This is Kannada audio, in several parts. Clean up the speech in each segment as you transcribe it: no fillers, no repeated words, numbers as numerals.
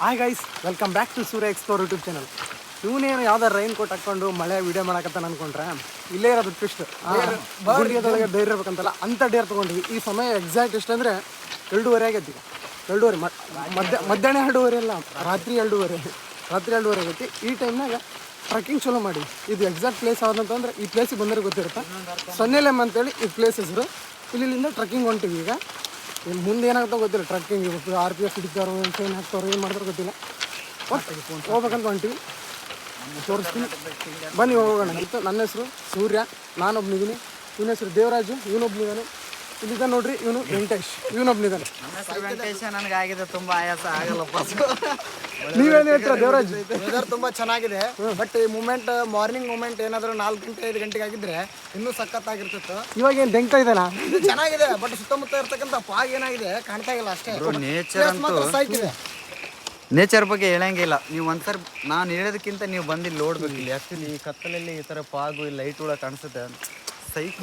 Hi guys, welcome back to Surya Explore YouTube channel. ಇವನೇನು ಯಾವ್ದಾರು ರೈನ್ ಕೋಟ್ ಹಾಕೊಂಡು ಮಳೆ ವಿಡಿಯೋ ಮಾಡಕತ್ತಾನ ಅನ್ಕೊಂಡ್ರೆ ಇಲ್ಲೇ ಇರೋದು ಟ್ವಿಸ್ಟ್. ಗುಂಡಿಯದೊಳಗೆ ಡೇರ್ ಇರ್ಬೇಕಂತಲ್ಲ ಅಂತ ಡೇರ್ ತೊಗೊಂಡ್ವಿ. ಈ ಸಮಯ ಎಕ್ಸಾಕ್ಟ್ ಎಷ್ಟಂದರೆ 2:30 ಆಗೈತಿ. 2:30 ಮಧ್ಯಾಹ್ನ 2:30 ಅಲ್ಲ, ರಾತ್ರಿ 2:30 ಆಗೈತಿ. ಈ ಟೈಮ್ನಾಗ ಟ್ರೆಕ್ಕಿಂಗ್ ಚಲೋ ಮಾಡಿ. ಇದು ಎಕ್ಸಾಕ್ಟ್ ಪ್ಲೇಸ್ ಯಾವುದಂತಂದ್ರೆ ಈ ಪ್ಲೇಸಿಗೆ ಬಂದರೆ ಗೊತ್ತಿರುತ್ತೆ. ಸೊನ್ನೆಲೆಮ್ ಅಂತೇಳಿ ಈ ಪ್ಲೇಸ್ ಹೆಸರು. ಇಲ್ಲಿಂದ ಟ್ರೆಕ್ಕಿಂಗ್ ಹೊಂಟಿವಿ. ಈಗ ಇಲ್ಲಿ ಮುಂದೆ ಏನಾಗ್ತಾ ಗೊತ್ತಿಲ್ಲ. ಟ್ರೆಕ್ಕಿಂಗ್ RPF ಹಿಡಿತಾರೋ, ಏನು ಹಾಕ್ತಾರೋ, ಏನು ಮಾಡ್ತಾರೋ ಗೊತ್ತಿಲ್ಲ. ಹೋಗ್ಬೇಕಂತ ಹೊಂಟಿವಿ. ತೋರಿಸ್ತೀನಿ ಬನ್ನಿ, ಹೋಗೋಣ. ಇತ್ತು ನನ್ನ ಹೆಸರು ಸೂರ್ಯ, ನಾನೊಬ್ಬನಿದ್ದೀನಿ. ಇವನ ಹೆಸರು ದೇವರಾಜು, ಇವನೊಬ್ಬನಿದ್ದಾನೆ. ಇಲ್ಲಿದ್ದ ನೋಡ್ರಿ, ಇವನು ವೆಂಕಟೇಶ್, ಇವನೊಬ್ಬನಿದ್ದಾನೆ. ನನಗೆ ಆಗಿದೆ, ತುಂಬಾ ಆಯಾಸ ಆಗಲ್ಲಪ್ಪ. ನೀವೇನು ಹೇಳ್ತೀರಾ ದೇವರಾಜ್? ವೆದರ್ ತುಂಬಾ ಚೆನ್ನಾಗಿದೆ. ಬಟ್ ಈ ಮಾರ್ನಿಂಗ್ ಮೂಮೆಂಟ್ ಏನಾದ್ರು 4 ಗಂಟೆ 5 ಗಂಟೆಗೆ ಆಗಿದ್ರೆ ಇನ್ನೂ ಸಖತ್ತಾಗಿರ್ತಿತ್ತು. ಇವಾಗ ಏನು ಬೆಂಕ ಇದೆನಾ? ಇದು ಚೆನ್ನಾಗಿದೆ, ಬಟ್ ಸುತ್ತಮುತ್ತ ಇರ್ತಕ್ಕಂಥ ಪಾಗ್ ಏನಾಗಿದೆ ಕಾಣ್ತಾ ಇಲ್ಲ ಅಷ್ಟೇ. ನೇಚರ್ ಬಗ್ಗೆ ಹೇಳಂಗಿಲ್ಲ. ನೀವು ಒಂದ್ಸರಿ ನಾನು ಹೇಳೋದಕ್ಕಿಂತ ನೀವು ಬಂದು ಇಲ್ಲಿ ನೋಡ್ಬೇಕಿಲ್ಲ. ಆ್ಯಕ್ಚುಲಿ ಈ ಕತ್ತಲಲ್ಲಿ ಈ ಥರ ಪಾಗು, ಈ ಲೈಟ್ ಕೂಡ ಕಾಣಿಸುತ್ತೆ.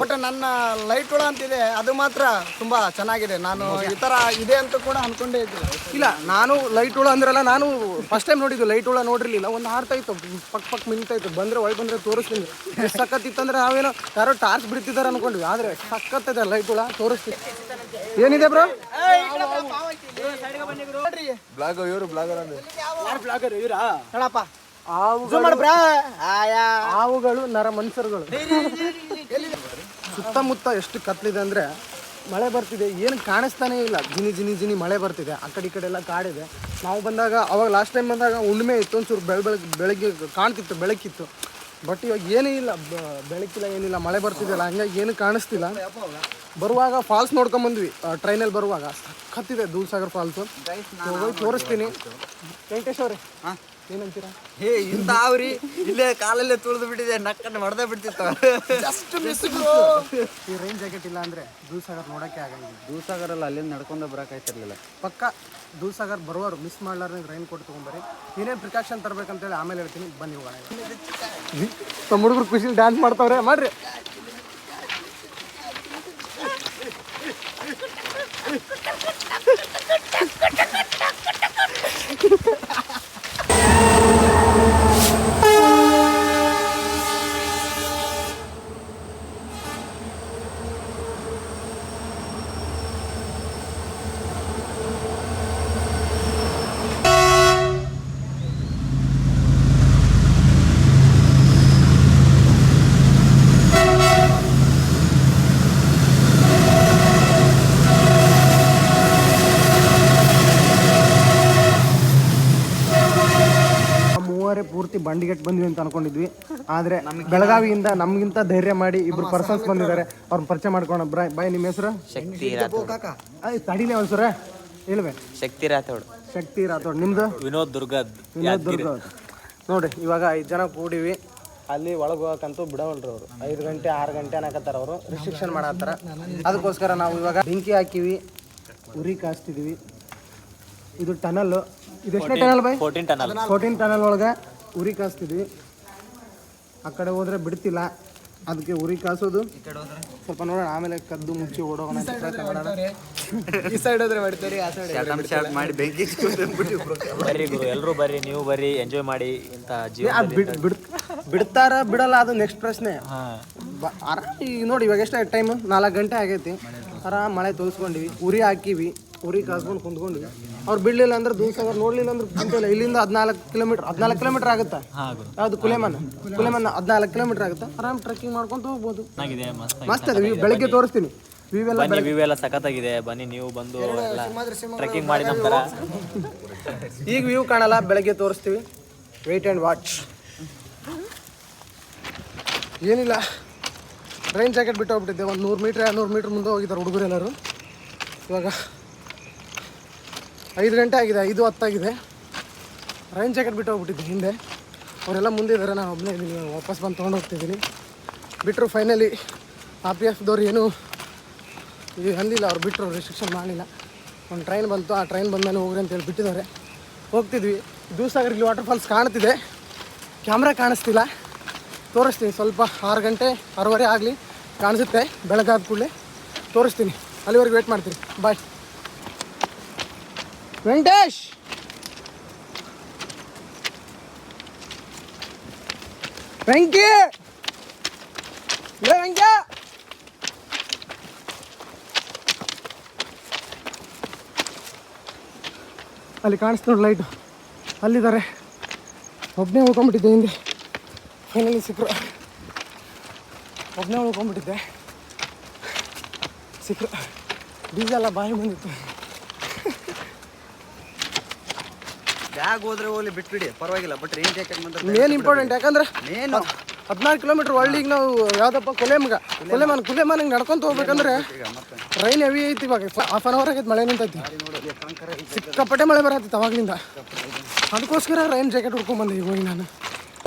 ಬಟ್ ನನ್ನ ಲೈಟ್ ಹುಳ ಅಂತಿದೆ, ಅದು ಮಾತ್ರ ತುಂಬಾ ಚೆನ್ನಾಗಿದೆ. ನಾನು ಈ ತರ ಇದೆ ಅಂತ ಕೂಡ ಅನ್ಕೊಂಡೇ ಇದ್ದಿಲ್ಲ. ಇಲ್ಲ, ನಾನು ಲೈಟ್ ಹುಳ ಅಂದ್ರಲ್ಲ, ನಾನು ಫಸ್ಟ್ ಟೈಮ್ ನೋಡಿದ್ದು ಲೈಟ್ ಹುಳ ನೋಡಿರ್ಲಿಲ್ಲ. ಒಂದು ಹಾರ್ತಾ ಇತ್ತು, ಪಕ್ ಮಿಂಗ್ತಾ ಇತ್ತು. ಬಂದರೆ ಒಳಗೆ ಬಂದರೆ ತೋರಿಸ್ತೀನಿ. ಸಖತ್ತಿತ್ತಂದ್ರೆ ನಾವೇನೋ ಯಾರೋ ಟಾರ್ಚ್ ಬಿಡ್ತಿದ್ದಾರೆ ಅನ್ಕೊಂಡ್ವಿ. ಆದರೆ ಸಖತ್ತಿದೆ ಲೈಟ್ ಹುಳ. ತೋರಿಸ್ತೀನಿ. ಏನಿದೆ ಬ್ರೋ? ಹಾವುಗಳು, ನರ ಮನುಷ್ಯರುಗಳು. ಸುತ್ತಮುತ್ತ ಎಷ್ಟು ಕತ್ಲಿದೆ ಅಂದರೆ ಮಳೆ ಬರ್ತಿದೆ, ಏನು ಕಾಣಿಸ್ತಾನೇ ಇಲ್ಲ. ಜಿನಿ ಮಳೆ ಬರ್ತಿದೆ. ಆ ಕಡೆ ಈ ಕಡೆ ಎಲ್ಲ ಕಾಡಿದೆ. ನಾವು ಬಂದಾಗ, ಅವಾಗ ಲಾಸ್ಟ್ ಟೈಮ್ ಬಂದಾಗ ಹುಣ್ಣಿಮೆ ಇತ್ತು, ಒಂಚೂರು ಬೆಳಗ್ಗೆ ಕಾಣ್ತಿತ್ತು, ಬೆಳಕಿತ್ತು. ಬಟ್ ಇವಾಗ ಏನೂ ಇಲ್ಲ, ಬೆಳಕಿಲ್ಲ, ಏನಿಲ್ಲ. ಮಳೆ ಬರ್ತಿದೆಯಲ್ಲ, ಹಂಗಾಗಿ ಏನು ಕಾಣಿಸ್ತಿಲ್ಲ. ಬರುವಾಗ ಫಾಲ್ಸ್ ನೋಡ್ಕೊಂಬಂದ್ವಿ, ಟ್ರೈನಲ್ಲಿ ಬರುವಾಗ. ಸಖತ್ತಿದೆ ದೂಧಸಾಗರ್ ಫಾಲ್ಸು. ತೋರಿಸ್ತೀನಿ. ವೆಂಕಟೇಶ್ ಅವ್ರೆ, ಏನಂತೀರಾ? ಇಂಥ ಅವ್ರಿ ಇಲ್ಲೇ ಕಾಲಲ್ಲೇ ತುಳಿದು ಬಿಟ್ಟಿದೆ, ನಕ್ಕನ್ನು ಹೊಡೆದ ಬಿಡ್ತಿತ್ತು. ಈ ರೈನ್ ಜಾಕೆಟ್ ಇಲ್ಲ ಅಂದರೆ ದೂಧಸಾಗರ್ ನೋಡೋಕ್ಕೆ ಆಗಂಗಿಲ್ಲ. ದೂಧಸಾಗರಲ್ಲಿ ಅಲ್ಲಿಂದ ನಡ್ಕೊಂಡು ಬರೋಕ್ಕಾಯ್ತಿರ್ಲಿಲ್ಲ. ಪಕ್ಕ ದೂಧಸಾಗರ್ ಬರುವವರು ಮಿಸ್ ಮಾಡ್ಲಾರ್ದೆ ರೈನ್ ಕೋಟ್ ತೊಗೊಂಬರಿ. ಏನೇನು ಪ್ರಿಕಾಷನ್ ತರಬೇಕಂತೇಳಿ ಆಮೇಲೆ ಹೇಳ್ತೀನಿ. ಬನ್ನಿ ಹೋಗೋಣ. ನಮ್ಮ ಹುಡುಗರು ಖುಷಿಲಿ ಡ್ಯಾನ್ಸ್ ಮಾಡ್ತಾವ್ರೆ, ಮಾಡ್ರಿ. ಪೂರ್ತಿ ಬಂಡಿಗೆಟ್ ಬಂದ್ವಿ ಅಂತ ಅನ್ಕೊಂಡಿದ್ವಿ. ಆದ್ರೆ ಬೆಳಗಾವಿಯಿಂದ ನಮ್ಗಿಂತ ಧೈರ್ಯ ಮಾಡಿ ಇಬ್ರು ಪರ್ಸನ್ಸ್ ಬಂದಿದ್ದಾರೆ. ಅವ್ರನ್ನ ಪರಿಚಯ ಮಾಡ್ಕೋಣ. ಬಾಯ್, ನಿಮ್ಮ ಹೆಸರು? ಶಕ್ತಿ ತಡಿನೇ ಒಂದ್ಸರ ಹೇಳ್ಬೇ. ಶಕ್ತಿ ರಾಥೋಡ್. ನಿಮ್ದು? ವಿನೋದ್ ದುರ್ಗದ್. ನೋಡ್ರಿ, ಇವಾಗ 5 ಜನ ಕೂಡಿವಿ. ಅಲ್ಲಿ ಒಳಗೆ ಹೋಗಕ್ಕಂತೂ ಬಿಡವಲ್ರಿ ಅವರು. 5 ಗಂಟೆ 6 ಗಂಟೆ ಅನ್ನಕತ್ತಾರ ಅವರು. ರಿಸ್ಟ್ರಿಕ್ಷನ್ ಮಾಡತ್ತಾರ. ಅದಕ್ಕೋಸ್ಕರ ನಾವು ಇವಾಗ ಬೆಂಕಿ ಹಾಕಿವಿ, ಉರಿ ಕಾಸ್ತಿದ್ವಿ. ಇದು ಟನಲ್ಲು. ಇದು ಎಷ್ಟನೇ ಟನಲ್ ಬೈ? 14 ಟನಲ್ ಒಳಗೆ ಉರಿ ಕಾಸ್ತಿದ್ವಿ. ಆ ಕಡೆ ಹೋದ್ರೆ ಬಿಡ್ತಿಲ್ಲ, ಅದಕ್ಕೆ ಉರಿ ಕಾಸೋದು. ಸ್ವಲ್ಪ ನೋಡೋಣ, ಆಮೇಲೆ ಕದ್ದು ಮುಚ್ಚಿ ಓಡೋಣ. ಈ ಸೈಡ್ ಹೋದ್ರೆ ಮಾಡ್ತೀರಿ, ಆ ಸೈಡ್ ಮಾಡಿ ಬೆಂಕಿ ಬರ್ರಿ ಗುರು, ಎಲ್ಲರೂ ಬರ್ರಿ, ನೀವು ಬರ್ರಿ, ಎಂಜಾಯ್ ಮಾಡಿ. ಇಂಥ ಬಿಡ್ತಾರ ಬಿಡಲ್ಲ, ಅದು ನೆಕ್ಸ್ಟ್ ಪ್ರಶ್ನೆ. ಈಗ ನೋಡಿ, ಇವಾಗ ಎಷ್ಟು ಟೈಮು? 4 ಗಂಟೆ ಆಗೈತಿ. ಆರಾಮ್ ಮಳೆ ತೋರಿಸ್ಕೊಂಡಿವಿ, ಉರಿ ಹಾಕಿವಿ, ಉರಿ ಕಾಸ್ಕೊಂಡು ಕುಂತ್ಕೊಂಡ್ವಿ. ಅವ್ರು ಬಿಡ್ಲಿಲ್ಲ ಅಂದ್ರೆ ದೂಧಸಾಗರ್ ನೋಡ್ಲಿಲ್ಲ ಅಂದ್ರೆ ಕುಂತಿಲ್ಲ. ಇಲ್ಲಿಂದ 14 ಕಿಲೋಮೀಟರ್ ಆಗುತ್ತೆ. ಯಾವುದು ಕುಲೆಮನ್ 14 ಕಿಲೋಮೀಟರ್ ಆಗುತ್ತೆ. ಆರಾಮ್ ಟ್ರೆಕ್ಕಿಂಗ್ ಮಾಡ್ಕೊಂತ ಹೋಗ್ಬೋದು. ಮಸ್ತ್ ಇದೆ. ಬೆಳಗ್ಗೆ ತೋರಿಸ್ತೀನಿ. ವ್ಯೂ ಎಲ್ಲ ಸಖತ್ತಾಗಿದೆ. ಬನ್ನಿ, ನೀವು ಬಂದು ಟ್ರೆಕ್ಕಿಂಗ್ ಮಾಡಿ ನಮ್ಮ ಥರ. ಈಗ ವ್ಯೂ ಕಾಣಲ್ಲ, ಬೆಳಗ್ಗೆ ತೋರಿಸ್ತೀವಿ. Wait and watch. ಏನಿಲ್ಲ, ರೈನ್ ಜಾಕೆಟ್ ಬಿಟ್ಟು ಹೋಗ್ಬಿಟ್ಟಿದ್ದೆ. ಒಂದು 100 ಮೀಟ್ರ್ 200 ಮೀಟ್ರ್ ಮುಂದೆ ಹೋಗಿದ್ದಾರೆ ಹುಡುಗರು ಎಲ್ಲರೂ. ಇವಾಗ 5 ಗಂಟೆ ಆಗಿದೆ, 5:10 ಆಗಿದೆ. ರೈನ್ ಜಾಕೆಟ್ ಬಿಟ್ಟು ಹೋಗ್ಬಿಟ್ಟಿದ್ದೆ ಹಿಂದೆ. ಅವರೆಲ್ಲ ಮುಂದೆ ಇದ್ದಾರೆ, ನಾನು ಒಬ್ಬನೇ ಇದ್ದೀನಿ. ವಾಪಸ್ ಬಂದು ತೊಗೊಂಡು ಹೋಗ್ತಿದ್ದೀನಿ. ಬಿಟ್ಟರು ಫೈನಲಿ. RPFದವ್ರು ಏನು ಅಂದಿಲ್ಲ, ಅವ್ರು ಬಿಟ್ಟರು, ರಿಸ್ಟ್ರಿಕ್ಷನ್ ಮಾಡಲಿಲ್ಲ. ಒಂದು ಟ್ರೈನ್ ಬಂತು, ಆ ಟ್ರೈನ್ ಬಂದಮೇಲೆ ಹೋಗ್ರಿ ಅಂತೇಳಿ ಬಿಟ್ಟಿದ್ದಾರೆ. ಹೋಗ್ತಿದ್ವಿ. ದೂಧಸಾಗರ್ಗೆ ವಾಟರ್ ಫಾಲ್ಸ್ ಕಾಣ್ತಿದೆ, ಕ್ಯಾಮ್ರಾ ಕಾಣಿಸ್ತಿಲ್ಲ. ತೋರಿಸ್ತೀನಿ ಸ್ವಲ್ಪ. 6 ಗಂಟೆ 6:30 ಆಗಲಿ, ಕಾಣಿಸುತ್ತೆ. ಬೆಳಗಾದ ಕೂಡಲೇ ತೋರಿಸ್ತೀನಿ. ಅಲ್ಲಿವರೆಗೆ ವೇಟ್ ಮಾಡ್ತೀನಿ. ಬಾಯ್. ವೆಂಕಟೇಶ್ ವೆಂಕಿ ವೆಂಕ್ಯ ಅಲ್ಲಿ ಕಾಣಿಸ್ತು ನೋಡಿ ಲೈಟು, ಅಲ್ಲಿದ್ದಾರೆ. ಒಬ್ಬನೇ ಉಳ್ಕೊಂಡ್ಬಿಟ್ಟಿದ್ದೆ ಹಿಂದೆ, ಫೈನಲಿ ಸಿಕ್ಕರು. ಒಬ್ಬನೇ ಉಳ್ಕೊಂಡ್ಬಿಟ್ಟಿದ್ದೆ, ಸಿಕ್ಕರು. ಬೀಜ ಎಲ್ಲ ಬಾಯಿ ಬಂದಿತ್ತು. ಬ್ಯಾಗ್ ಹೋದ್ರೆ ಹೋಗ್ಲಿ ಬಿಟ್ಬಿಡಿ, ಪರವಾಗಿಲ್ಲ. ಬಟ್ ರೈನ್ ಜಾಕೆಟ್ ಮಾತ್ರ ಮೇನ್ ಇಂಪಾರ್ಟೆಂಟ್. ಯಾಕಂದ್ರೆ ಮೇನು 14 ಕಿಲೋಮೀಟ್ರ್ ಒಳ್ಳಿಗೆ ನಾವು ಯಾವುದಪ್ಪ ಕುಲೆಮಾನಿಗೆ ನಡ್ಕೊಂತ ಹೋಗ್ಬೇಕಂದ್ರೆ ರೈನ್ ಹೆವಿ ಐತಿ. ಇವಾಗ ಹಾಫ್ ಆನ್ ಅವರ್ ಆಗೈತೆ, ಮಳೆ ನಿಂತೈತಿ, ಸಿಕ್ಕಾಪಟ್ಟೆ ಮಳೆ ಬರತ್ತೈತೆ ಅವಾಗಲಿಂದ. ಅದಕ್ಕೋಸ್ಕರ ರೈನ್ ಜಾಕೆಟ್ ಹುಡ್ಕೊಂಡ್ಬಂದೆ ಈಗ ಹೋಗಿ. ನಾನು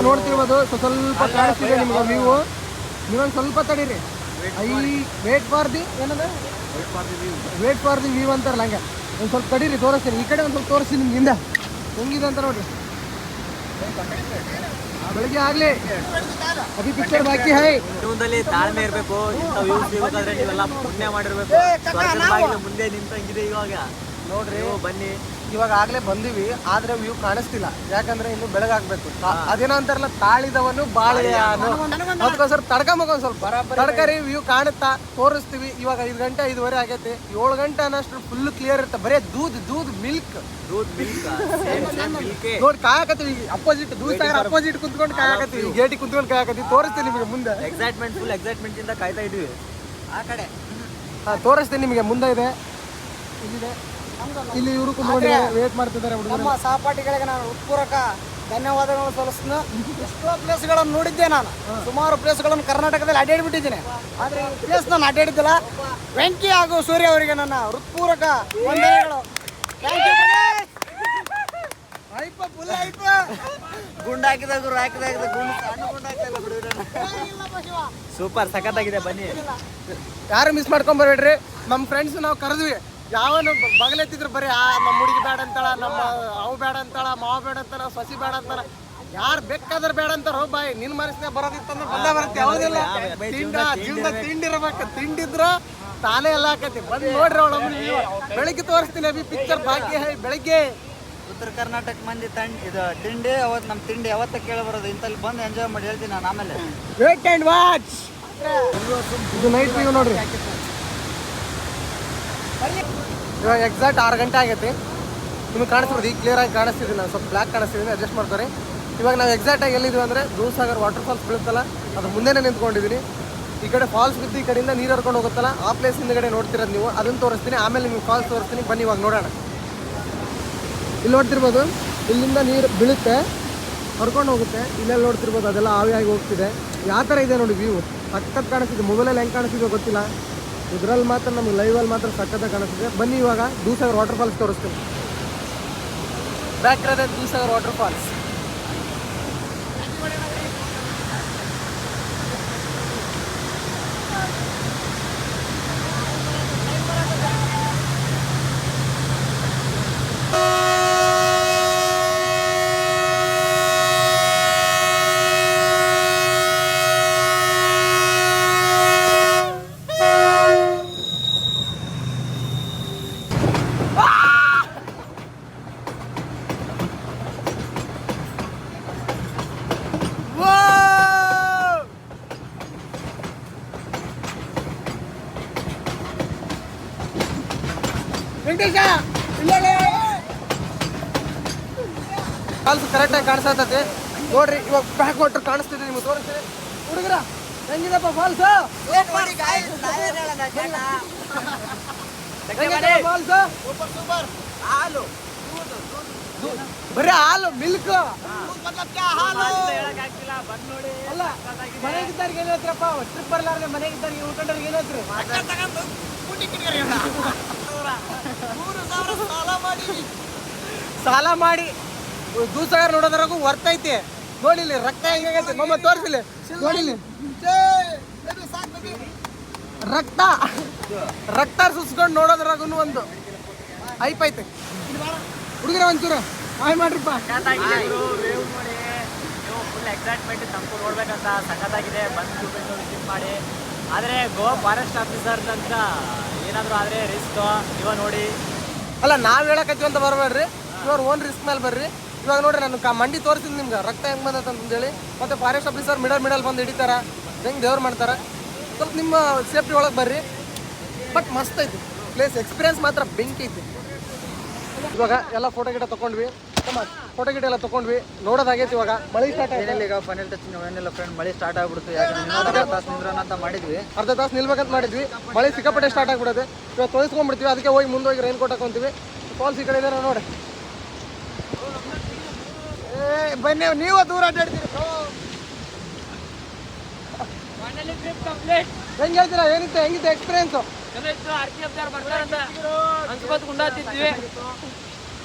ನೋಡ್ತಿರ್ಬೋದು, ಸ್ವಲ್ಪ ಕಾಣಿಸ್ತಿದೆ ನಿಮ್ಗೆ ವ್ಯೂ. ನೀವೊಂದು ಸ್ವಲ್ಪ ತಡೀರಿ. ವೇಟ್ ಫಾರ್ ದಿ ಏನದ ವೇಟ್ ಫಾರ್ ದಿ ವ್ಯೂ ಅಂತಾರಲ್ಲ, ಹಂಗೆ ಒಂದು ಸ್ವಲ್ಪ ತಡೀರಿ, ತೋರಿಸ್ತೀನಿ. ಈ ಕಡೆ ಒಂದು ಸ್ವಲ್ಪ ತೋರಿಸ್ತೀನಿ ನಿಮ್ಗೆ ಹಿಂದೆ ಹೆಂಗಿದೆ ಅಂತ ನೋಡ್ರಿ. ಬೆಳಗ್ಗೆ ಆಗಲಿ ಅಭಿ ಪಿಕ್ಚರ್ ಬಾಕಿ ಹೈ. ಜೀವನದಲ್ಲಿ ತಾಳ್ಮೆ ಇರಬೇಕು. ಇಂಥ ವ್ಯೂಸ್ ಸಿಗಬೇಕಾದ್ರೆ ನೀವೆಲ್ಲ ಪುಣ್ಯ ಮಾಡಿರ್ಬೇಕು. ಸ್ವರ್ಗದ ಬಾಗಿಲು ಮುಂದೆ ನಿಂತಂಗಿದೆ ಇವಾಗ ನೋಡ್ರಿ. ಬನ್ನಿ, ಇವಾಗ ಆಗಲೇ ಬಂದೀವಿ, ಆದರೆ ವ್ಯೂ ಕಾಣಿಸ್ತಿಲ್ಲ. ಯಾಕಂದ್ರೆ ಇನ್ನು ಬೆಳಗಾಗಬೇಕು. ಅದೇನೋ ಅಂತಾರಲ್ಲ, ತಾಳಿದವನು ಬಾಳೆಯಾನು. ಅದಕ್ಕೋಸ್ಕರ ತಡ್ಕೊಂಬೇಕು, ಒಂದು ಸ್ವಲ್ಪ ತಡ್ಕರಿ. ವ್ಯೂ ಕಾಣುತ್ತಾ ತೋರಿಸ್ತೀವಿ. ಇವಾಗ 5 ಗಂಟೆ 5:15 ಆಗೈತಿ. 7 ಗಂಟೆ ಅನ್ನೋಷ್ಟು ಫುಲ್ ಕ್ಲಿಯರ್ ಇರುತ್ತೆ. ಬರೀ ದೂದ್ ಮಿಲ್ಕ್ ನೋಡಿ ಕಾಯಕತ್ತೀವಿ. ಅಪೋಸಿಟ್ ದೂಸಾಗರ ಅಪೋಸಿಟ್ ಕುತ್ಕೊಂಡು ಕಾಯಕತ್ತೀವಿ, ಗೇಟಿಗೆ ಕುತ್ಕೊಂಡು ಕಾಯಕತ್ತೀವಿ. ತೋರಿಸ್ತೀನಿ ನಿಮಗೆ ಮುಂದೆ. ಎಕ್ಸೈಟ್ಮೆಂಟ್, ಫುಲ್ ಎಕ್ಸೈಟ್ಮೆಂಟ್ ಇಂದ ಕಾಯ್ತಾ ಇದೀವಿ. ಆ ಕಡೆ ತೋರಿಸ್ತೀನಿ ನಿಮಗೆ. ಮುಂದೆ ಇದೆ, ಇಲ್ಲಿದೆ, ಇಲ್ಲಿ ಇವರು ಕುತ್ಕೊಂಡಿದ್ದಾರೆ, ವೇಟ್ ಮಾಡ್ತಿದ್ದಾರೆ ಹುಡುಗರು. ನಮ್ಮ ಸಹಪಾಠಿಗಳಿಗೆ ನಾನು ಹೃತ್ಪೂರ್ವಕ ಧನ್ಯವಾದಗಳನ್ನು ಸಲ್ಲಿಸ್ತೀನಿ. ಎಷ್ಟೋ ಪ್ಲೇಸ್ಗಳನ್ನು ನೋಡಿದ್ದೆ ನಾನು. ಸುಮಾರು ಪ್ಲೇಸ್ಗಳನ್ನು ಕರ್ನಾಟಕದಲ್ಲಿ ಅಡ್ಡಾಡಿಬಿಟ್ಟಿದ್ದೀನಿ. ಆದರೆ ಈ ಪ್ಲೇಸ್ ನಾನು ಅಡ್ಡಾಡಿದ್ದಿಲ್ಲ. ವೆಂಕಿ ಹಾಗೂ ಸೂರ್ಯ ಅವರಿಗೆ ನನ್ನ ಹೃತ್ಪೂರ್ವಕ ವಂದನೆಗಳು. Thank you. ಗುಂಡು ಹಾಕಿದ ಗುರು ಹಾಕಿದಾಗ ಗುಂಡು ಸಣ್ಣ ಗುಂಡು ಹಾಕಿಲ್ಲ ಬಿಡು. ಸೂಪರ್ ಸಖತ್ತಾಗಿದೆ, ಬನ್ನಿ. ಯಾರು ಮಿಸ್ ಮಾಡ್ಕೊಂಬರ್ಬೇಡ್ರಿ. ನಮ್ಮ ಫ್ರೆಂಡ್ಸ್ ನಾವು ಕರೆದ್ವಿ, ಯಾವನು ಬಗಲೆತ್ತಿದ್ರು ಬರೀ ನಮ್ಮ ಹುಡುಗಿ ಬೇಡ ಅಂತಾಳ, ನಮ್ಮ ಅವು ಬೇಡ ಅಂತಾಳ, ಮಾವ ಬೇಡ ಅಂತಾಳ, ಸಸಿ ಬೇಡ ಅಂತಾರ. ಯಾರು ಬೇಕಾದ್ರೆ ಬೇಡ ಅಂತಾರ. ಬಾಯ್ ನಿನ್ ಮನಸ್ಸಿನಾಗ ಬರೋದಿತ್ತಂದ್ರೆ ಬಂದೇ ಬರುತ್ತೆ. ಯಾವುದಿಲ್ಲ ಜೀವನ ತಿಂಡಿರ್ಬೇಕು. ತಿಂಡಿದ್ರ ತಾನೇ ಎಲ್ಲ ಹಾಕತಿ. ಬಂದು ನೋಡ್ರಿ ಅವಳ ಬೆಳಿಗ್ಗೆ ತೋರಿಸ್ತೀನಿ. ಅಭಿ ಪಿಕ್ಚರ್ ಬಾಕಿ ಹೈ. ಬೆಳಿಗ್ಗೆ ಉತ್ತರ ಕರ್ನಾಟಕ ಮಂದಿ ಇದು ತಿಂಡಿ ಅವತ್ತು ನಮ್ಮ ತಿಂಡಿ ಯಾವತ್ತ ಕೇಳಿ ಬರೋದು. ಇಂತಲ್ಲಿ ಬಂದು ಎಂಜಾಯ್ ಮಾಡಿ ಹೇಳ್ತೀನಿ ನಾನು ಆಮೇಲೆ. Wait and watch. ಇದು ನೈಟ್ ವ್ಯೂ ನೋಡ್ರಿ. ಇವಾಗ ಎಕ್ಸಾಕ್ಟ್ 6 ಗಂಟೆ ಆಗೈತಿ. ನಿಮಗೆ ಕಾಣಿಸ್ಬೋದು, ಈಗ ಕ್ಲಿಯರ್ ಆಗಿ ಕಾಣಿಸ್ತಿದ್ದೀನಿ. ನಾನು ಸ್ವಲ್ಪ ಬ್ಲ್ಯಾಕ್ ಕಾಣಿಸ್ತಿದ್ದೀನಿ, ಅಡ್ಜಸ್ಟ್ ಮಾಡ್ತಾರೆ. ಇವಾಗ ನಾವು ಎಕ್ಸಾಕ್ಟಾಗಿ ಎಲ್ಲಿದ್ದೀವಿ ಅಂದರೆ ದೂಸಾಗರ್ ವಾಟರ್ ಫಾಲ್ಸ್ ಬೀಳುತ್ತಲ್ಲ, ಅದು ಮುಂದೆನೇ ನಿಂತ್ಕೊಂಡಿದ್ದೀನಿ. ಈ ಕಡೆ ಫಾಲ್ಸ್ ಬಿದ್ದು ಈ ಕಡೆಯಿಂದ ನೀರು ಹರ್ಕೊಂಡು ಹೋಗುತ್ತಲ್ಲ, ಆ ಪ್ಲೇಸ್ ಹಿಂದ್ಗಡೆ ನೋಡ್ತಿರೋದು ನೀವು. ಅದನ್ನು ತೋರಿಸ್ತೀನಿ, ಆಮೇಲೆ ನಿಮ್ಗೆ ಫಾಲ್ಸ್ ತೋರಿಸ್ತೀನಿ. ಬನ್ನಿ ಇವಾಗ ನೋಡೋಣ. ಇಲ್ಲಿ ನೋಡ್ತಿರ್ಬೋದು, ಇಲ್ಲಿಂದ ನೀರು ಬೀಳುತ್ತೆ, ಹರ್ಕೊಂಡು ಹೋಗುತ್ತೆ. ಇಲ್ಲೆಲ್ಲ ನೋಡ್ತಿರ್ಬೋದು, ಅದೆಲ್ಲ ಆವಿಯಾಗಿ ಹೋಗ್ತಿದೆ. ಯಾವ ಥರ ಇದೆ ನೋಡಿ ವ್ಯೂ. ಸಖತ್ ಕಾಣಿಸ್ತಿದೆ. ಮೊಬೈಲಲ್ಲಿ ಹೆಂಗೆ ಕಾಣಿಸ್ತಿದೆ ಗೊತ್ತಿಲ್ಲ, ಇದರಲ್ಲಿ ಮಾತ್ರ ನಮಗೆ ಲೈವಲ್ಲಿ ಮಾತ್ರ ಸಖತ್ತಾಗಿ ಕಾಣಿಸ್ತಿದೆ. ಬನ್ನಿ ಇವಾಗ ದೂಸಾಗರ್ ವಾಟರ್ ಫಾಲ್ಸ್ ತೋರಿಸ್ತೀನಿ. ಬ್ಯಾಕ್ ಇರೋದೇ ದೂಸಾಗರ್ ವಾಟರ್ ಫಾಲ್ಸ್. ಫಾಲ್ಸ್ ಕರೆಕ್ಟಾಗಿ ಕಾಣಿಸ್ತೈತೆ ನೋಡ್ರಿ. ಇವಾಗ ಬ್ಯಾಕ್ ವಾಟರ್ ಕಾಣಿಸ್ತಿದೆ, ನಿಮ್ಗೆ ತೋರಿಸ್ತೀನಿ. ಹುಡುಗರ ಹೆಂಗಿದಪ್ಪ ಫಾಲ್ಸ್? ಬರೀ ಹಾಲು, ಮಿಲ್ಕ್. ಅಲ್ಲ, ಮನೆಗಿದ್ದವ್ರಿಗೆ ಏನು ಹೇಳ್ತೀರಪ್ಪ? ಟ್ರಿಪ್ ಬರ್ಲಾರ್ದೆ ಮನೆಗಿದ್ದವ್ರಿಗೆ ಉಳ್ಕೊಂಡವ್ರಿಗೆ ಏನು ಹೇಳ್ತೀರಿ? ಸಾಲ ಮಾಡಿ ದೂಸಾಗರ್ ನೋಡೋದ್ರಾಗೂ ವರ್ತೈತಿ. ನೋಡಿಲಿ ರಕ್ತ ಹೆಂಗಾಗೈತಿ ಮಮ್ಮ, ತೋರಿಸಿಲಿ ನೋಡಿಲಿ. ರಕ್ತ ರಕ್ತ ಸುಸ್ಕೊಂಡು ನೋಡೋದ್ರಾಗೂ ಒಂದು ಹೈಪ್ ಐತೆ. ಹುಡುಗರ ಒಂಚೂರು ಹಾಯ್ ಮಾಡ್ರಿಪ್ಪ. ಫುಲ್ ಎಕ್ಸೈಟ್ಮೆಂಟ್, ತಂಪು ನೋಡ್ಬೇಕಂತ ಸಖತ್ತಾಗಿದೆ. ಬಂದು ವಿಸಿಟ್ ಮಾಡಿ. ಆದರೆ ಗೋವಾ ಫಾರೆಸ್ಟ್ ಆಫೀಸರ್ ಅಂತ ಏನಾದರೂ ಆದರೆ ರಿಸ್ಕ್ ನೀವ ನೋಡಿ. ಅಲ್ಲ, ನಾವು ಹೇಳಕತ್ತೀವಿ ಅಂತ ಬರಬೇಡ್ರಿ. ಇವ್ರ ಓನ್ ರಿಸ್ಕ್ ಮೇಲೆ ಬರ್ರಿ. ಇವಾಗ ನೋಡ್ರಿ ನಾನು ಮಂಡಿ ತೋರಿಸಿದ್ ನಿಮ್ಗೆ ರಕ್ತ ಹೆಂಗೆ ಬಂದೈತೆ ಅಂತಂದೇಳಿ. ಮತ್ತು ಫಾರೆಸ್ಟ್ ಆಫೀಸರ್ ಮಿಡಲ್ ಬಂದು ಹಿಡಿತಾರ, ಹೆಂಗೆ ದೇವ್ರು ಮಾಡ್ತಾರೆ. ಸ್ವಲ್ಪ ನಿಮ್ಮ ಸೇಫ್ಟಿ ಒಳಗೆ ಬರ್ರಿ. ಬಟ್ ಮಸ್ತ್ ಐತಿ ಪ್ಲೇಸ್, ಎಕ್ಸ್ಪೀರಿಯನ್ಸ್ ಮಾತ್ರ ಬೆಂಕಿ ಐತಿ. ಇವಾಗ ಎಲ್ಲ ಫೋಟೋ ಗಿಟ ತೊಗೊಂಡ್ವಿ, ಫೋಟೋ ಗಿಟ ಎಲ್ಲ ತೊಗೊಂಡ್ವಿ, ನೋಡೋದಾಗೈತಿ. ಇವಾಗ ಮಳೆ ಸ್ಟಾರ್ಟ್ ಆಗಿದೆ. ಈಗ ಫೈನಲ್ ಟಚ್ ಏನಿಲ್ಲ ಫ್ರೆಂಡ್, ಮಳೆ ಸ್ಟಾರ್ಟ್ ಆಗ್ಬಿಡ್ತು. ಯಾಕಂದ್ರೆ ಅರ್ಧ ತಾಸು ನಿಂದ್ರೋಣ ಅಂತ ಮಾಡಿದ್ವಿ, ಅರ್ಧ ತಾಸು ನಿಲ್ಬೇಕಂತ ಮಾಡಿದ್ವಿ. ಮಳೆ ಸಿಕ್ಕಾಪಟ್ಟೆ ಸ್ಟಾರ್ಟ್ ಆಗಿಬಿಡುತ್ತೆ. ಇವಾಗ ತೊಳಿಸ್ಕೊಂಡ್ಬಿಡ್ತೀವಿ, ಅದಕ್ಕೆ ಹೋಗಿ ಮುಂದೆ ಹೋಗಿ ರೈನ್ ಕೋಟ್ ಹಾಕೊಂತೀವಿ. ಫಾಲ್ಸ್ ಈ ಕಡೆ ಇದೆ ನೋಡಿ. ಬನ್ನಿ, ನೀವು ದೂರ ಅಡ್ಡಾಡ್ತೀರಿ. ಹೆಂಗೆ ಹೇಳ್ತೀರಾ? ಹೆಂಗಿತ್ತು ಎಕ್ಸ್ಪೀರಿಯನ್ಸು?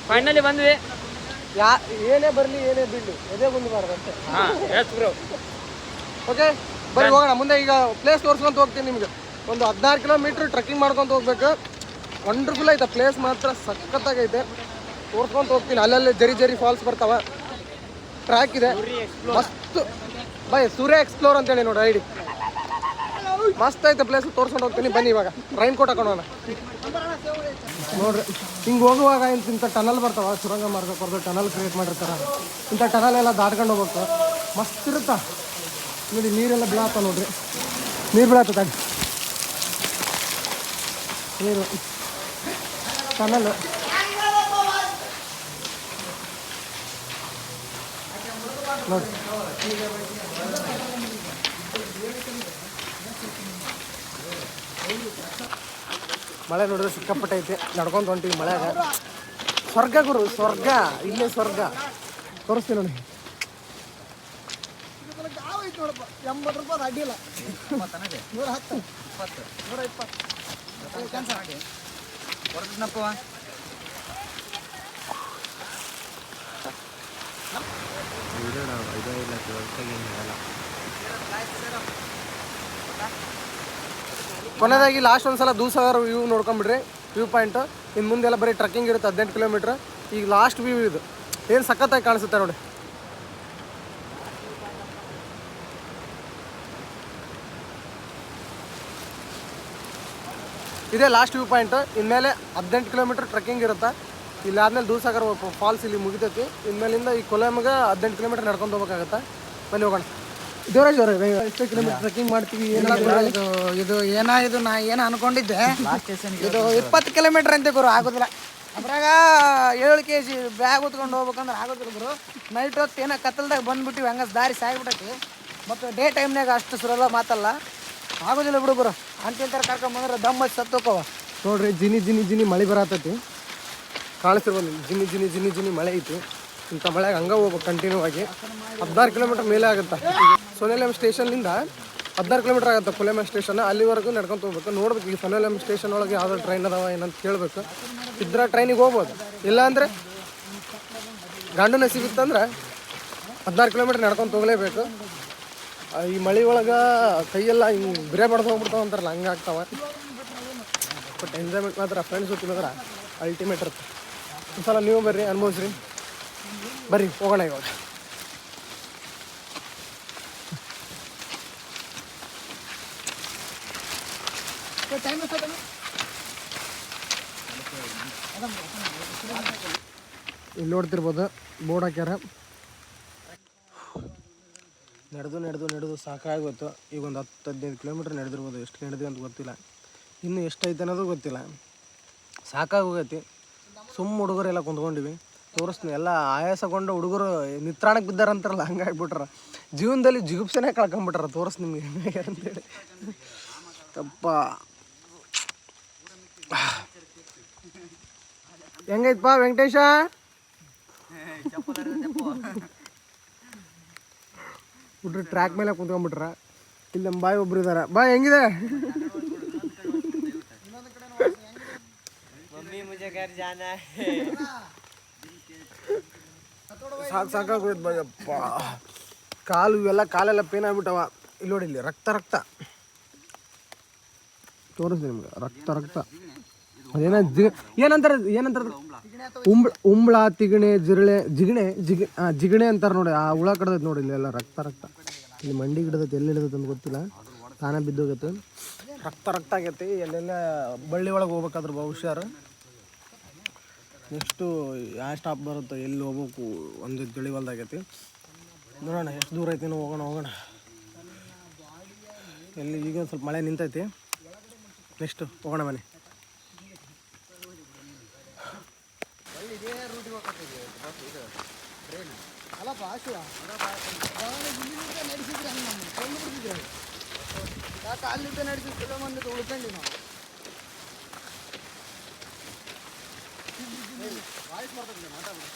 ಫೈನಲಿ ಬಂದ್ವಿ. ಏನೇ ಬರಲಿ ಏನೇ ಬಿಡ್ಲಿ ಎದೆ ಬಂದಬಾರ್ದು ಅಷ್ಟೇ. ಓಕೆ ಬರೀ ಹೋಗೋಣ ಮುಂದೆ. ಈಗ ಪ್ಲೇಸ್ ತೋರಿಸ್ಕೊಂತ ಹೋಗ್ತೀನಿ ನಿಮ್ಗೆ. ಒಂದು 16 ಕಿಲೋಮೀಟ್ರ್ ಟ್ರೆಕ್ಕಿಂಗ್ ಮಾಡ್ಕೊತ ಹೋಗ್ಬೇಕು. ವಂಡರ್ಫುಲ್ ಐತೆ ಪ್ಲೇಸ್, ಮಾತ್ರ ಸಖತ್ತಾಗೈತೆ. ತೋರಿಸ್ಕೊಂತ ಹೋಗ್ತೀನಿ. ಅಲ್ಲಲ್ಲಿ ಜರಿ ಫಾಲ್ಸ್ ಬರ್ತಾವ, ಟ್ರ್ಯಾಕ್ ಇದೆ ಮಸ್ತ್. ಸೂರ್ಯ ಎಕ್ಸ್ಪ್ಲೋರ್ ಅಂತೇಳಿ ನೋಡಿ ಐಡಿ, ಮಸ್ತ್ ಐತೆ ಪ್ಲೇಸ್. ತೋರಿಸ್ಕೊಂಡು ಹೋಗ್ತೀನಿ ಬನ್ನಿ. ಇವಾಗ ರೈನ್ ಕೋಟ್ ಹಾಕೋಣ ನೋಡ್ರಿ. ಹಿಂಗೆ ಹೋಗುವಾಗ ಇಂಥ ಟನಲ್ ಬರ್ತಾವ, ಸುರಂಗ ಮಾರ್ಗ ಕೊಡ್ದು ಟನಲ್ ಕ್ರಿಯೇಟ್ ಮಾಡಿರ್ತಾರೆ. ಇಂಥ ಟನಲ್ ಎಲ್ಲ ದಾಟ್ಕೊಂಡು ಹೋಗ್ಬೇಕು, ಮಸ್ತ್ ಇರುತ್ತಾ. ನೋಡಿ ನೀರೆಲ್ಲ ಬೀಳತ್ತ ನೋಡ್ರಿ, ನೀರು ಬೀಳತ್ತ ನೀರು ಟನಲ್. ನೋಡಿ ಮಳೆ ನೋಡಿದ್ರೆ ಸಿಕ್ಕಾಪಟ್ಟೆ ಐತೆ. ನಡ್ಕೊಂಡು ಹೊಂಟಿವಿ ಮಳೆಯಾಗ. ಸ್ವರ್ಗ ಗುರು, ಸ್ವರ್ಗ ಇಲ್ಲೇ ಸ್ವರ್ಗ. ತೋರಿಸ್ತೀನಿ ನೋಡಿ. 80 ರೂಪಾಯಿ ಅಡ್ಡಿಲ್ಲ, 110 120 ಕೊನೆಯದಾಗಿ ಲಾಸ್ಟ್ ಒಂದ್ಸಲ ದೂಸಾಗರ್ ವ್ಯೂ ನೋಡ್ಕೊಂಬಿಡ್ರಿ, ವ್ಯೂ ಪಾಯಿಂಟ್. ಇನ್ನು ಮುಂದೆಲ್ಲ ಬರೀ ಟ್ರೆಕ್ಕಿಂಗ್ ಇರುತ್ತೆ 18 ಕಿಲೋಮೀಟ್ರ್. ಈಗ ಲಾಸ್ಟ್ ವ್ಯೂ ಇದು, ಏನು ಸಖತ್ತಾಗಿ ಕಾಣಿಸುತ್ತೆ ನೋಡಿ. ಇದೇ ಲಾಸ್ಟ್ ವ್ಯೂ ಪಾಯಿಂಟ್. ಇನ್ಮೇಲೆ 18 ಕಿಲೋಮೀಟ್ರ್ ಟ್ರೆಕ್ಕಿಂಗ್ ಇರುತ್ತೆ. ಇಲ್ಲಿ ಆದ್ಮೇಲೆ ದೂಸಾಗರ್ ಫಾಲ್ಸ್ ಇಲ್ಲಿ ಮುಗಿತೈತಿ. ಇನ್ಮೇಲಿಂದ ಈ ಕೊಲೆಮ್ಗೆ 18 ಕಿಲೋಮೀಟ್ರ್ ನಡ್ಕೊಂಡು ಹೋಗ್ಬೇಕಾಗತ್ತೆ. ಬನ್ನಿ ಹೋಗೋಣ. ದೇವರಾಜ್ ಅವರೇ, ಎಷ್ಟು ಕಿಲೋಮೀಟ್ರ್ ಟ್ರೆಕ್ಕಿಂಗ್ ಮಾಡ್ತೀವಿ? ಇದು ನಾ ಏನು ಅನ್ಕೊಂಡಿದ್ದೆ, ಇದು 20 ಕಿಲೋಮೀಟ್ರ್ ಅಂತ ಗುರು. ಆಗೋದಿಲ್ಲ ಅದ್ರಾಗ 7 kg ಬ್ಯಾಗ್ ಹೊತ್ಕೊಂಡು ಹೋಗ್ಬೇಕಂದ್ರೆ ಆಗೋದಿಲ್ಲ ಗುರು. ನೈಟ್ ಹೊತ್ತು ಏನೋ ಕತ್ತಲ್ದಾಗ ಬಂದ್ಬಿಟ್ಟಿವಿ, ಹಂಗ ದಾರಿ ಸಾಯ್ಬಿಟ್ಟೈತಿ. ಮತ್ತು ಡೇ ಟೈಮ್ನಾಗ ಅಷ್ಟು ಸುರಲ್ಲ ಮಾತಲ್ಲ, ಆಗೋದಿಲ್ಲ ಬಿಡು ಗುರು. ಅಂತಿಂತರ ಕರ್ಕೊಂಬಂದ್ರೆ ದಮ್ಮ ಸತ್ತೋಕವ. ನೋಡ್ರಿ, ಜಿನಿ ಮಳೆ ಬರತೈತಿ, ಕಾಣಿಸ್ತಿರ್ಬೋದು. ಜಿನಿ ಮಳೆ ಐತಿ. ಇಂಥ ಮಳೆಗೆ ಹಂಗೆ ಹೋಗ್ಬೇಕು ಕಂಟಿನ್ಯೂ ಆಗಿ. 16 ಕಿಲೋಮೀಟ್ರ್ ಮೇಲೆ ಆಗುತ್ತೆ. ಸೊನೆಲೆಮ್ ಸ್ಟೇಷನ್ನಿಂದ 16 ಕಿಲೋಮೀಟ್ರ್ ಆಗುತ್ತೆ ಕೊಲೆಮ ಸ್ಟೇಷನ್. ಅಲ್ಲಿವರೆಗೂ ನಡ್ಕೊಂತ ಹೋಗ್ಬೇಕು. ನೋಡ್ಬೇಕು ಈ ಸೊನೆಲೆಮ್ ಸ್ಟೇಷನ್ ಒಳಗೆ ಯಾವುದೋ ಟ್ರೈನ್ ಅದಾವ ಏನಂತ ಕೇಳಬೇಕು. ಇದ್ರೆ ಟ್ರೈನಿಗೆ ಹೋಗ್ಬೋದು, ಇಲ್ಲಾಂದರೆ ಗಾಂಡುನೇ ಸಿಗುತ್ತಂದ್ರೆ 16 ಕಿಲೋಮೀಟ್ರ್ ನಡ್ಕೊಂತ ಹೋಗಲೇಬೇಕು. ಈ ಮಳೆ ಒಳಗೆ ಕೈಯೆಲ್ಲ ಹಿಂಗೆ ಬಿರೆ ಬಡ್ದು ಹೋಗ್ಬಿಡ್ತಾವ ಅಂತಾರಲ್ಲ, ಹಂಗೆ ಆಗ್ತಾವ. ಬಟ್ ಎಂಜಾಯ್ಮೆಂಟ್ ಮಾತ್ರ ಫ್ರೆಂಡ್ಸ್ ಜೊತೆ ಮಾತ್ರ ಅಲ್ಟಿಮೇಟ್ ಇರುತ್ತೆ. ಒಂದ್ಸಲ ನೀವು ಬರ್ರಿ, ಅನುಭವಿಸ್ರಿ. ಬರ್ರಿ ಹೋಗೋಣ ಇವಾಗ. ಇಲ್ಲಿ ನೋಡ್ತಿರ್ಬೋದು ಬೋರ್ಡ್ ಹಾಕ್ಯಾರ. ನಡೆದು ಸಾಕಾಗೋಯ್ತು. ಈಗ ಒಂದು 10-15 ಕಿಲೋಮೀಟ್ರ್ ನಡೆದಿರ್ಬೋದು. ಎಷ್ಟು ನಡೆದ್ವಿ ಅಂತ ಗೊತ್ತಿಲ್ಲ, ಇನ್ನೂ ಎಷ್ಟೈತೆ ಅನ್ನೋದು ಗೊತ್ತಿಲ್ಲ. ಸಾಕಾಗೋಗೈತಿ. ಹುಡುಗರೆಲ್ಲ ಕುಂತ್ಕೊಂಡಿವಿ. ತೋರಿಸ್ತೀನಿ ಎಲ್ಲ ಆಯಾಸಗೊಂಡು ಹುಡುಗರು ನಿತ್ರಾಣಕ್ಕೆ ಬಿದ್ದಾರಂತಾರಲ್ಲ, ಹಂಗಾಗ್ಬಿಟ್ರ. ಜೀವನದಲ್ಲಿ ಜಿಗುಪ್ಸೆನೇ ಕಳ್ಕೊಂಬಿಟ್ರ. ತೋರಿಸ್ ನಿಮಗೆ ಅಂತೇಳಿ. ತಪ್ಪ ಹೆಂಗೈತಪ್ಪ ವೆಂಕಟೇಶ? ಹುಡ್ರು ಟ್ರ್ಯಾಕ್ ಮೇಲೆ ಕುಂತ್ಕೊಂಡ್ಬಿಟ್ರ. ಇಲ್ಲಿ ನಮ್ಮ ಬಾಯ್ ಒಬ್ರು ಇದಾರ. ಬಾಯ್ ಹೆಂಗಿದೆ? ಸಾಕಾಗೋಯ್ತು ಬಾಯಪ್ಪ. ಕಾಲೆಲ್ಲ ಪೇನ್ ಆಗ್ಬಿಟ್ಟವ. ಇಲ್ಲಿ ನೋಡಿ, ಇಲ್ಲಿ ರಕ್ತ ತೋರಿಸ್ತೀನಿ ನಿಮ್ಗೆ. ರಕ್ತ ಅದೇನ ಏನಂತಾರ ಉಂಬ್ಳ ತಿಗಣೆ ಜಿಗಣೆ ಅಂತಾರೆ ನೋಡಿ. ಆ ಹುಳ ಕಡ್ದೈತೆ ನೋಡಿ. ಇಲ್ಲೆಲ್ಲ ರಕ್ತ ಇಲ್ಲಿ ಮಂಡಿ ಹಿಡ್ದೈತೆ, ಎಲ್ಲಿ ಹಿಡ್ದೈತೆ ಅಂತ ಗೊತ್ತಿಲ್ಲ. ತಾನೇ ಬಿದ್ದೋಗೈತೆ. ರಕ್ತ ಆಗೈತಿ. ಎಲ್ಲೆಲ್ಲ ಬಳ್ಳಿ ಒಳಗೆ ಹೋಗ್ಬೇಕಾದ್ರೆ ಹುಷಾರು. ನೆಕ್ಸ್ಟು ಯಾವ ಸ್ಟಾಪ್ ಬರುತ್ತೋ ಎಲ್ಲಿ ಹೋಗ್ಬೇಕು ಒಂದು ತಿಳಿವಲ್ದಾಗೈತಿ. ನೋಡೋಣ ಎಷ್ಟು ದೂರ ಐತಿ ಹೋಗೋಣ. ಎಲ್ಲಿ ಈಗ ಒಂದು ಸ್ವಲ್ಪ ಮಳೆ ನಿಂತೈತಿ. ನೆಕ್ಸ್ಟು ಹೋಗೋಣ ಮನೆ. ಅಲ್ಲಪ್ಪ ಶಿವ ನಡೆಸಿದ್ರೆ ಹಂಗೆ ನಮ್ಮ ಕೊಂಡು ಬಿಡ್ತಿದ್ದೇವೆ. ಯಾಕೆ ಅಲ್ಲಿದ್ದ ನಡೆಸಿದ್ರೆ ಮಂದಿ ಉಳ್ಕೊಂಡಿ ನಾವು. ವಾಯ್ಸ್ ಮಾಡ್ತಿದ್ದೆ ಮಾತಾಡೋದು.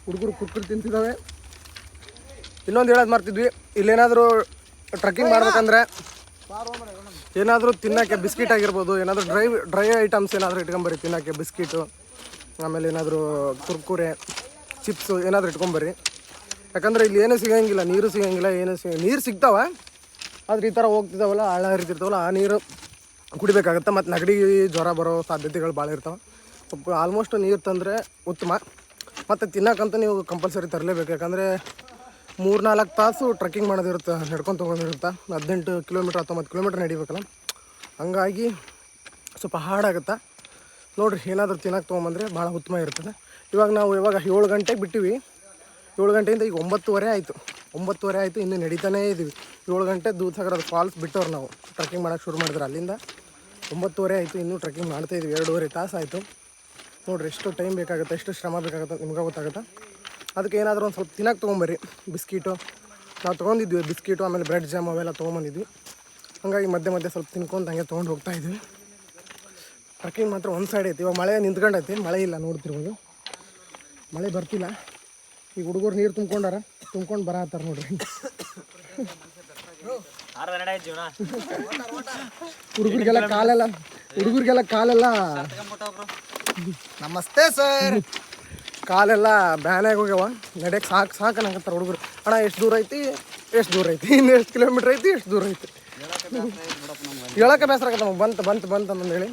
ಹುಡುಗರು ಕುಕ್ಕರ್ ತಿಂತಿದ್ದಾವೆ. ಇನ್ನೊಂದು ಹೇಳೋದು ಮಾಡ್ತಿದ್ವಿ, ಇಲ್ಲೇನಾದರೂ ಟ್ರಕ್ಕಿಂಗ್ ಮಾಡ್ಬೇಕಂದ್ರೆ ಏನಾದರೂ ತಿನ್ನೋಕ್ಕೆ ಬಿಸ್ಕಿಟ್ ಆಗಿರ್ಬೋದು, ಏನಾದರೂ ಡ್ರೈ ಐಟಮ್ಸ್ ಏನಾದರೂ ಇಟ್ಕೊಂಬರ್ರಿ ತಿನ್ನೋಕ್ಕೆ. ಬಿಸ್ಕಿಟು, ಆಮೇಲೆ ಏನಾದರೂ ಕುರ್ಕುರೆ, ಚಿಪ್ಸು ಏನಾದರೂ ಇಟ್ಕೊಂಬರ್ರಿ. ಯಾಕಂದರೆ ಇಲ್ಲಿ ಏನೂ ಸಿಗೋಂಗಿಲ್ಲ, ನೀರು ಸಿಗೋಂಗಿಲ್ಲ, ನೀರು ಸಿಗ್ತಾವೆ. ಆದರೆ ಈ ಥರ ಹೋಗ್ತಿದ್ದಾವಲ್ಲ, ಆಳ ಹರಿತಿರ್ತಾವಲ್ಲ, ಆ ನೀರು ಕುಡಿಬೇಕಾಗತ್ತೆ. ಮತ್ತು ನೆಗಡಿ ಜ್ವರ ಬರೋ ಸಾಧ್ಯತೆಗಳು ಭಾಳ ಇರ್ತಾವೆ. ಆಲ್ಮೋಸ್ಟ್ ನೀರು ತಂದರೆ ಉತ್ತಮ. ಮತ್ತು ತಿನ್ನೋಕ್ಕಂತ ನೀವು ಕಂಪಲ್ಸರಿ ತರಲೇಬೇಕು. ಯಾಕಂದರೆ 3-4 ತಾಸು ಟ್ರೆಕ್ಕಿಂಗ್ ಮಾಡೋದಿರುತ್ತೆ, ನಡ್ಕೊಂಡು ತೊಗೊಂಡಿರುತ್ತೆ. 18 ಕಿಲೋಮೀಟ್ರ್ 19 ಕಿಲೋಮೀಟ್ರ್ ನಡಿಬೇಕಲ್ಲ, ಹಂಗಾಗಿ ಸ್ವಲ್ಪ ಹಾರ್ಡಾಗುತ್ತೆ. ನೋಡಿರಿ, ಏನಾದರೂ ತಿನ್ನೋಕೆ ತೊಗೊಂಬಂದರೆ ಭಾಳ ಉತ್ತಮ ಇರ್ತದೆ. ನಾವು 7 ಗಂಟೆಗೆ ಬಿಟ್ಟಿವಿ. 7 ಗಂಟೆಯಿಂದ ಈಗ 9:30 ಆಯಿತು. 9:30 ಆಯಿತು, ಇನ್ನೂ ನಡೀತಾನೇ ಇದ್ದೀವಿ. 7 ಗಂಟೆ ದೂಧಸಾಗರದ ಫಾಲ್ಸ್ ಬಿಟ್ಟವ್ರು ನಾವು ಟ್ರೆಕ್ಕಿಂಗ್ ಮಾಡೋಕ್ಕೆ ಶುರು ಮಾಡಿದ್ರೆ. ಅಲ್ಲಿಂದ 9:30 ಆಯಿತು, ಇನ್ನೂ ಟ್ರೆಕ್ಕಿಂಗ್ ಮಾಡ್ತಾಯಿದ್ವಿ. 2.5 ತಾಸು ಆಯಿತು. ನೋಡಿರಿ, ಎಷ್ಟು ಟೈಮ್ ಬೇಕಾಗುತ್ತೆ, ಎಷ್ಟು ಶ್ರಮ ಬೇಕಾಗುತ್ತೆ ನಿಮ್ಗೆ ಗೊತ್ತಾಗುತ್ತೆ. ಅದಕ್ಕೆ ಏನಾದರೂ ಒಂದು ಸ್ವಲ್ಪ ತಿನ್ನೋಕೆ ತೊಗೊಂಬರ್ರಿ. ಬಿಸ್ಕಿಟು ನಾವು ತೊಗೊಂಡಿದ್ವಿ, ಬಿಸ್ಕಿಟು ಆಮೇಲೆ ಬ್ರೆಡ್ ಜಾಮ್ ಅವೆಲ್ಲ ತೊಗೊಂಬಂದಿದ್ವಿ. ಹಾಗಾಗಿ ಮಧ್ಯೆ ಸ್ವಲ್ಪ ತಿನ್ಕೊಂಡು ಹಂಗೆ ತೊಗೊಂಡು ಹೋಗ್ತಾಯಿದ್ವಿ. ಟ್ರೆಕ್ಕಿಂಗ್ ಮಾತ್ರ ಒಂದು ಸೈಡ್ ಐತಿ. ಇವಾಗ ಮಳೆ ನಿಂತ್ಕೊಂಡೈತಿ, ಮಳೆ ಇಲ್ಲ ನೋಡ್ತಿರ್ಬೋದು, ಮಳೆ ಬರ್ತಿಲ್ಲ. ಈಗ ಹುಡುಗರು ನೀರು ತುಂಬ್ಕೊಂಡು ಬರತ್ತಾರ ನೋಡ್ರಿ. ಹುಡುಗರಿಗೆಲ್ಲ ಕಾಲೆಲ್ಲ ನಮಸ್ತೆ ಸರ್. ಕಾಲೆಲ್ಲ ಬ್ಯಾನಾಗಿ ಹೋಗ್ಯಾವ. ನಡೆಯಕ್ಕೆ ಸಾಕು ಅನ್ನಕತ್ತಾರ ಹುಡುಗರು. ಅಣ್ಣ ಎಷ್ಟು ದೂರ ಐತಿ ಇನ್ನು ಎಷ್ಟು ಕಿಲೋಮೀಟ್ರ್ ಐತಿ, ಎಷ್ಟು ದೂರ ಐತಿ ಹೇಳಕ್ಕೆ ಬೇಸರ ಆಗತ್ತಮ್ಮ. ಬಂತು ಅಂತಂದೇಳಿ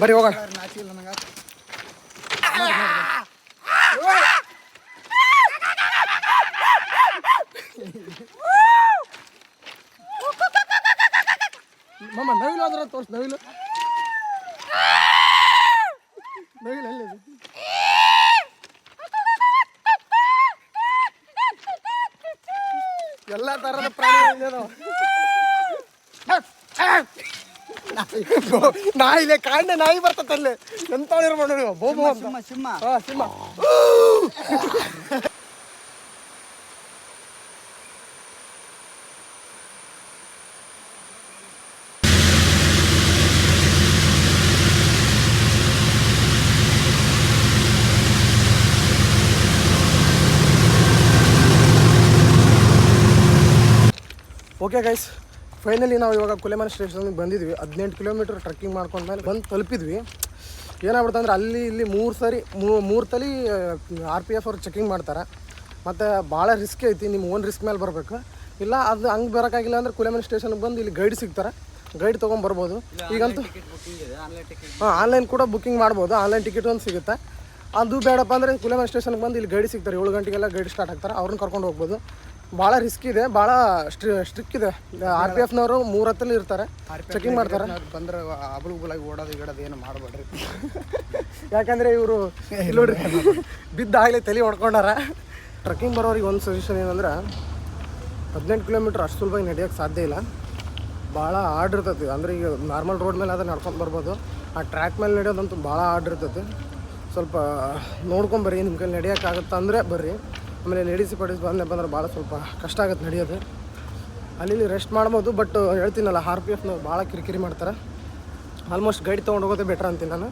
ಬರೀ ಹೋಗೋಣ. ಮಮ್ಮ ನವಿಲು ಆದ್ರೆ ತೋರ್ಸು. ನವಿಲು ಎಲ್ಲಿದೆ? ಎಲ್ಲ ಥರದ ಪ್ರಾಣಿ ನಾಯಿಲೆ ಕಾಂಡೆ ನಾಯಿ ಬರ್ತಲ್ಲೇ ಎಂತ ಮಾಡಿ ನೀವು ಬೋಬೋ ಸಿಂಹ. ಓಕೆ ಗೈಸ್, ಫೈನಲಿ ನಾವು ಇವಾಗ ಕುಲೆಮನೆ ಸ್ಟೇಷನ್ಗೆ ಬಂದಿದ್ವಿ. 18 ಕಿಲೋಮೀಟ್ರ್ ಟ್ರೆಕ್ಕಿಂಗ್ ಮಾಡ್ಕೊಂಡ್ಮೇಲೆ ಬಂದು ತಲುಪಿದ್ವಿ. ಏನಾಗ್ಬಿಡ್ತಂದ್ರೆ ಅಲ್ಲಿ ಇಲ್ಲಿ 3 ತಲೆ RPF ಅವ್ರು ಚೆಕಿಂಗ್ ಮಾಡ್ತಾರೆ. ಮತ್ತು ಭಾಳ ರಿಸ್ಕ್ ಐತಿ. ನಿಮ್ಮ ಓನ್ ರಿಸ್ಕ್ ಮೇಲೆ ಬರಬೇಕು. ಇಲ್ಲ ಅದು ಹಂಗೆ ಬರೋಕ್ಕಾಗಿಲ್ಲ ಅಂದರೆ ಕುಲೆಮನೆ ಸ್ಟೇಷನ್ಗೆ ಬಂದು ಇಲ್ಲಿ ಗೈಡ್ ಸಿಗ್ತಾರೆ, ಗೈಡ್ ತೊಗೊಂಬರ್ಬೋದು. ಈಗಂತೂ ಆನ್ಲೈನ್ ಕೂಡ ಬುಕ್ಕಿಂಗ್ ಮಾಡ್ಬೋದು. ಆನ್ಲೈನ್ ಟಿಕೆಟ್ ಒಂದು ಸಿಗುತ್ತೆ. ಅದು ಬೇಡಪ್ಪ ಅಂದರೆ ಕುಲೆಮನೆ ಸ್ಟೇಷನ್ಗೆ ಬಂದು ಇಲ್ಲಿ ಗೈಡ್ ಸಿಗ್ತಾರೆ. 7 ಗಂಟೆಗೆಲ್ಲ ಗೈಡ್ ಸ್ಟಾರ್ಟ್ ಆಗ್ತಾರೆ, ಅವ್ರನ್ನ ಕರ್ಕೊಂಡು ಹೋಗ್ಬೋದು. ಭಾಳ ರಿಸ್ಕ್ ಇದೆ, ಭಾಳ ಸ್ಟ್ರಿಕ್ ಇದೆ. RPFನವರು 3 ಹತ್ತಲ್ಲಿ ಇರ್ತಾರೆ, ಚೆಕಿಂಗ್ ಮಾಡ್ತಾರೆ. ಬಂದ್ರೆ ಅಬುಲಾಗಿ ಓಡೋದು ಗಿಡೋದು ಏನು ಮಾಡಬೇಡ್ರಿ. ಯಾಕಂದರೆ ಇವರು ನೋಡ್ರಿ ಬಿದ್ದಾಗಲೇ ತಲೆ ಹೊಡ್ಕೊಂಡಾರ. ಟ್ರೆಕ್ಕಿಂಗ್ ಬರೋರಿಗೆ ಒಂದು ಸಜೆಷನ್ ಏನಂದ್ರೆ 18 ಕಿಲೋಮೀಟ್ರ್ ಅಷ್ಟು ಸುಲಭವಾಗಿ ನಡೆಯೋಕ್ಕೆ ಸಾಧ್ಯ ಇಲ್ಲ. ಭಾಳ ಹಾರ್ಡ್ ಇರ್ತೈತಿ. ಅಂದರೆ ಈಗ ನಾರ್ಮಲ್ ರೋಡ್ ಮೇಲೆ ಆದರೆ ನಡ್ಕೊಂಡು ಬರ್ಬೋದು. ಆ ಟ್ರ್ಯಾಕ್ ಮೇಲೆ ನಡೆಯೋದಂತೂ ಭಾಳ ಹಾರ್ಡ್ ಇರ್ತೈತಿ. ಸ್ವಲ್ಪ ನೋಡ್ಕೊಂಬರ್ರಿ, ನಿಮ್ಮ ಕೈಲಿ ನಡೆಯೋಕ್ಕಾಗತ್ತೆ ಅಂದರೆ ಬರ್ರಿ. ಆಮೇಲೆ ಲೇಡೀಸ್ ಬಂದ್ರೆ ಭಾಳ ಸ್ವಲ್ಪ ಕಷ್ಟ ಆಗುತ್ತೆ ನಡೆಯೋದು. ಅಲ್ಲಿ ರೆಸ್ಟ್ ಮಾಡ್ಬೋದು. ಬಟ್ ಹೇಳ್ತೀನಲ್ಲ, RPFನವ್ರು ಭಾಳ ಕಿರಿಕಿರಿ ಮಾಡ್ತಾರೆ. ಆಲ್ಮೋಸ್ಟ್ ಗೈಡ್ ತೊಗೊಂಡು ಹೋಗೋದೇ ಬೆಟ್ರ್ ಅಂತೀನಿ ನಾನು.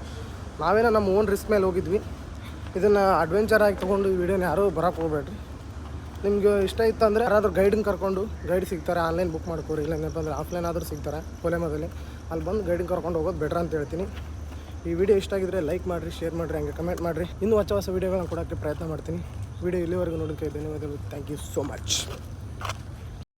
ನಾವೇನೋ ನಮ್ಮ ಓನ್ ರಿಸ್ಕ್ ಮೇಲೆ ಹೋಗಿದ್ವಿ. ಇದನ್ನು ಅಡ್ವೆಂಚರ್ ಆಗಿ ತೊಗೊಂಡು ಈ ವಿಡಿಯೋನ ಯಾರೂ ಬರೋಕ್ಕೆ ಹೋಗ್ಬೇಡ್ರಿ. ನಿಮ್ಗೆ ಇಷ್ಟ ಇತ್ತು ಅಂದರೆ ಯಾರಾದರೂ ಗೈಡನ್ನ ಕರ್ಕೊಂಡು ಗೈಡ್ ಸಿಗ್ತಾರೆ, ಆನ್ಲೈನ್ ಬುಕ್ ಮಾಡ್ಕೋರಿ, ಇಲ್ಲ ಏನಪ್ಪ ಅಂದರೆ ಆಫ್ಲೈನ್ ಆದರೂ ಸಿಗ್ತಾರೆ ಕೊಲೆಮದಲ್ಲಿ. ಅಲ್ಲಿ ಬಂದು ಗೈಡನ್ನ ಕರ್ಕೊಂಡು ಹೋಗೋದು ಬೆಟ್ರ್ ಅಂತ ಹೇಳ್ತೀನಿ. ಈ ವಿಡಿಯೋ ಇಷ್ಟ ಆಗಿದ್ರೆ ಲೈಕ್ ಮಾಡಿರಿ, ಶೇರ್ ಮಾಡಿರಿ, ಹಂಗೆ ಕಮೆಂಟ್ ಮಾಡಿರಿ. ಇನ್ನೂ ಹೊಸ ಹೊಸ ವೀಡಿಯೋಗಳನ್ನ ಕೊಡೋಕ್ಕೆ ಪ್ರಯತ್ನ ಮಾಡ್ತೀನಿ. ವಿಡಿಯೋ ಇಲ್ಲಿವರೆಗೂ ನೋಡೋಕ್ಕೆ ಧನ್ಯವಾದಗಳು. Thank you so much.